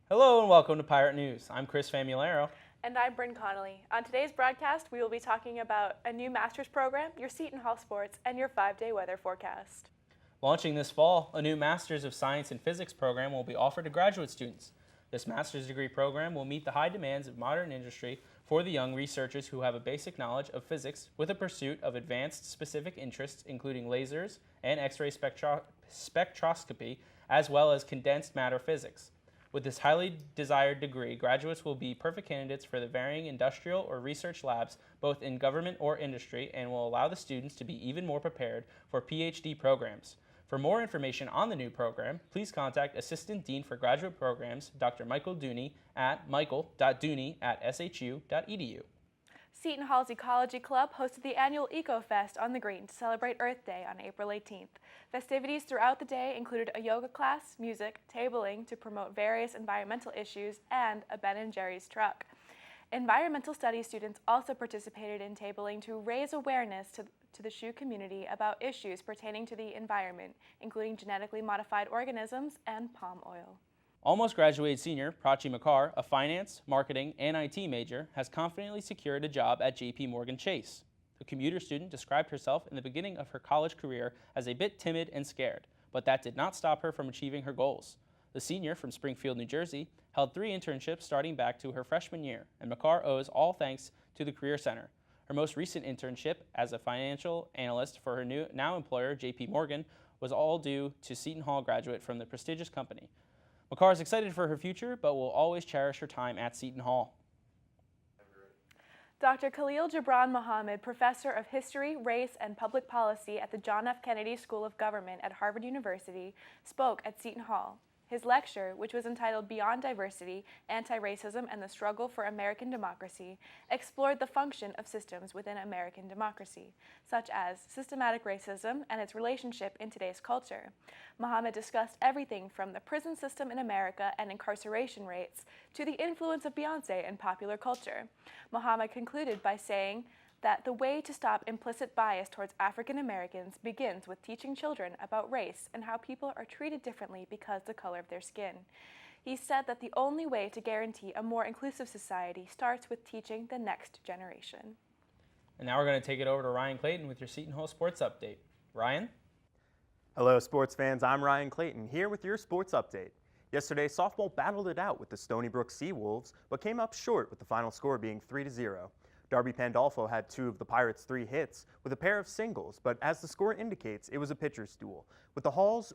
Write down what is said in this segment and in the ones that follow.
Hello and welcome to Pirate News. I'm Chris Famularo. And I'm Brynne Connolly. On today's broadcast, we will be talking about a new master's program, your Seton Hall sports, and your 5-day weather forecast. Launching this fall, a new Master's of Science and Physics program will be offered to graduate students. This master's degree program will meet the high demands of modern industry for the young researchers who have a basic knowledge of physics with a pursuit of advanced specific interests including lasers and X-ray spectroscopy, as well as condensed matter physics. With this highly desired degree, graduates will be perfect candidates for the varying industrial or research labs, both in government or industry, and will allow the students to be even more prepared for PhD programs. For more information on the new program, please contact Assistant Dean for Graduate Programs, Dr. Michael Dooney at michael.dooney@shu.edu. Seton Hall's Ecology Club hosted the annual EcoFest on the Green to celebrate Earth Day on April 18th. Festivities throughout the day included a yoga class, music, tabling to promote various environmental issues, and a Ben & Jerry's truck. Environmental studies students also participated in tabling to raise awareness to the SHU community about issues pertaining to the environment, including genetically modified organisms and palm oil. Almost graduated senior Prachi Makar, a finance, marketing, and IT major, has confidently secured a job at JP Morgan Chase. The commuter student described herself in the beginning of her college career as a bit timid and scared, but that did not stop her from achieving her goals. The senior from Springfield, New Jersey, held 3 internships starting back to her freshman year, and Makar owes all thanks to the Career Center. Her most recent internship as a financial analyst for her now employer, JP Morgan, was all due to Seton Hall graduate from the prestigious company. Makar is excited for her future, but will always cherish her time at Seton Hall. Dr. Khalil Gibran Mohammed, professor of history, race, and public policy at the John F. Kennedy School of Government at Harvard University, spoke at Seton Hall. His lecture, which was entitled Beyond Diversity, Anti-Racism and the Struggle for American Democracy, explored the function of systems within American democracy, such as systematic racism and its relationship in today's culture. Mohammed discussed everything from the prison system in America and incarceration rates to the influence of Beyoncé in popular culture. Mohammed concluded by saying that the way to stop implicit bias towards African Americans begins with teaching children about race and how people are treated differently because of the color of their skin. He said that the only way to guarantee a more inclusive society starts with teaching the next generation. And now we're going to take it over to Ryan Clayton with your Seton Hall Sports Update. Ryan? Hello, sports fans. I'm Ryan Clayton here with your sports update. Yesterday, softball battled it out with the Stony Brook Seawolves, but came up short with the final score being 3-0. Darby Pandolfo had 2 of the Pirates' 3 hits with a pair of singles, but as the score indicates, it was a pitcher's duel, with the Hall's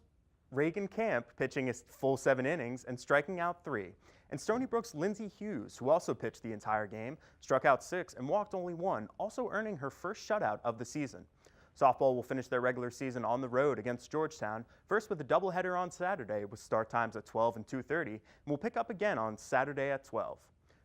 Reagan Camp pitching his full 7 innings and striking out 3. And Stony Brook's Lindsey Hughes, who also pitched the entire game, struck out 6 and walked only 1, also earning her first shutout of the season. Softball will finish their regular season on the road against Georgetown, first with a doubleheader on Saturday with start times at 12 and 2:30, and will pick up again on Saturday at 12.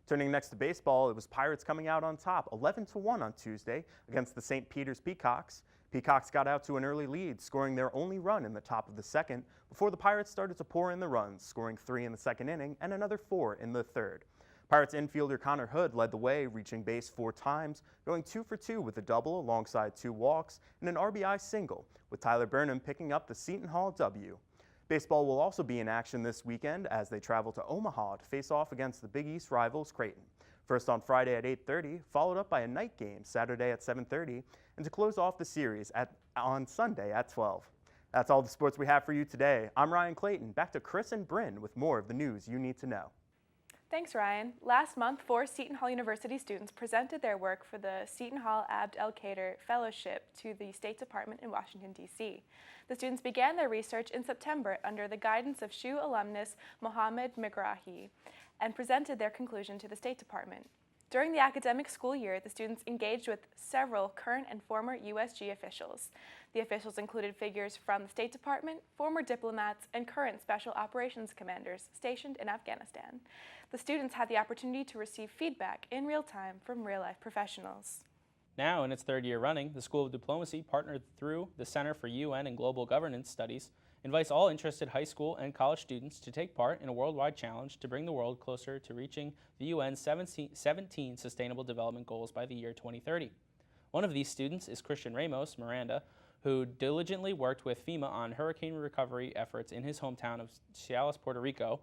Turning next to baseball, it was Pirates coming out on top 11-1 on Tuesday against the St. Peter's Peacocks. Peacocks got out to an early lead, scoring their only run in the top of the second before the Pirates started to pour in the runs, scoring 3 in the second inning and another 4 in the third. Pirates infielder Connor Hood led the way, reaching base 4 times, going 2 for 2 with a double alongside 2 walks and an RBI single, with Tyler Burnham picking up the Seton Hall W. Baseball will also be in action this weekend as they travel to Omaha to face off against the Big East rivals Clayton. First on Friday at 8:30, followed up by a night game Saturday at 7:30, and to close off the series on Sunday at 12. That's all the sports we have for you today. I'm Ryan Clayton. Back to Chris and Brynne with more of the news you need to know. Thanks, Ryan. Last month, 4 Seton Hall University students presented their work for the Seton Hall Abd el-Kader Fellowship to the State Department in Washington, D.C. The students began their research in September under the guidance of SHU alumnus Mohammed Megrahi and presented their conclusion to the State Department. During the academic school year, the students engaged with several current and former USG officials. The officials included figures from the State Department, former diplomats, and current Special Operations Commanders stationed in Afghanistan. The students had the opportunity to receive feedback in real time from real-life professionals. Now, in its 3rd year running, the School of Diplomacy, partnered through the Center for UN and Global Governance Studies, invites all interested high school and college students to take part in a worldwide challenge to bring the world closer to reaching the UN's 17 Sustainable Development Goals by the year 2030. One of these students is Christian Ramos Miranda, who diligently worked with FEMA on hurricane recovery efforts in his hometown of Cialis, Puerto Rico,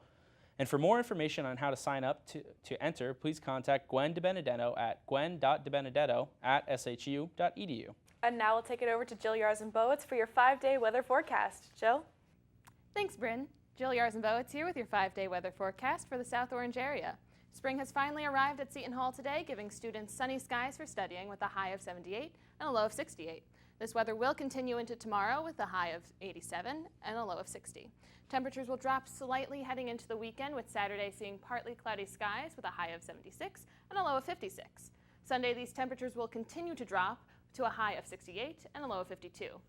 And for more information on how to sign up to enter, please contact Gwen DeBenedetto at gwen.debenedetto@shu.edu. And now we'll take it over to Jill Yarznbowicz for your 5-day weather forecast. Jill? Thanks, Brynne. Jill Yarznbowicz here with your 5-day weather forecast for the South Orange area. Spring has finally arrived at Seton Hall today, giving students sunny skies for studying with a high of 78 and a low of 68. This weather will continue into tomorrow with a high of 87 and a low of 60. Temperatures will drop slightly heading into the weekend, with Saturday seeing partly cloudy skies with a high of 76 and a low of 56. Sunday, these temperatures will continue to drop to a high of 68 and a low of 52.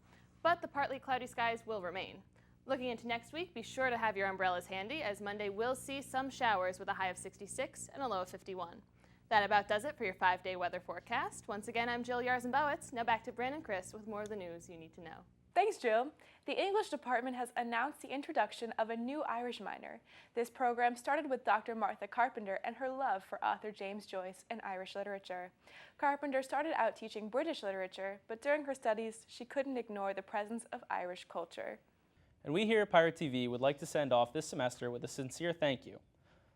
But the partly cloudy skies will remain. Looking into next week, be sure to have your umbrellas handy, as Monday will see some showers with a high of 66 and a low of 51. That about does it for your 5-day weather forecast. Once again, I'm Jill Yarznbowicz. Now back to Brynne and Chris with more of the news you need to know. Thanks, Jill. The English department has announced the introduction of a new Irish minor. This program started with Dr. Martha Carpenter and her love for author James Joyce and Irish literature. Carpenter started out teaching British literature, but during her studies, she couldn't ignore the presence of Irish culture. And we here at Pirate TV would like to send off this semester with a sincere thank you.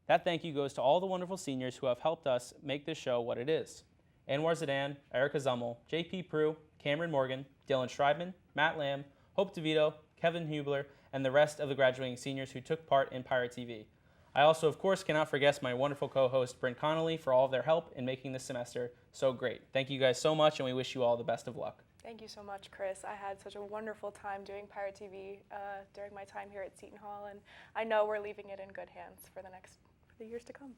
That thank you goes to all the wonderful seniors who have helped us make this show what it is. Anwar Zidane, Erica Zummel, J.P. Prue, Cameron Morgan, Dylan Schreibman, Matt Lamb, Hope DeVito, Kevin Hubler, and the rest of the graduating seniors who took part in Pirate TV. I also, of course, cannot forget my wonderful co-host, Brynne Connolly, for all of their help in making this semester so great. Thank you guys so much, and we wish you all the best of luck. Thank you so much, Chris. I had such a wonderful time doing Pirate TV during my time here at Seton Hall, and I know we're leaving it in good hands for the years to come.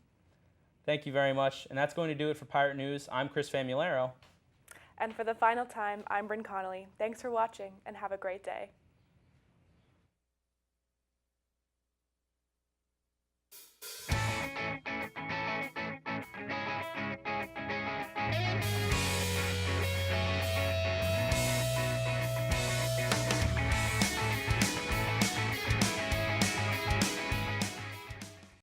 Thank you very much, and that's going to do it for Pirate News. I'm Chris Famularo. And for the final time, I'm Brynne Connolly. Thanks for watching, and have a great day.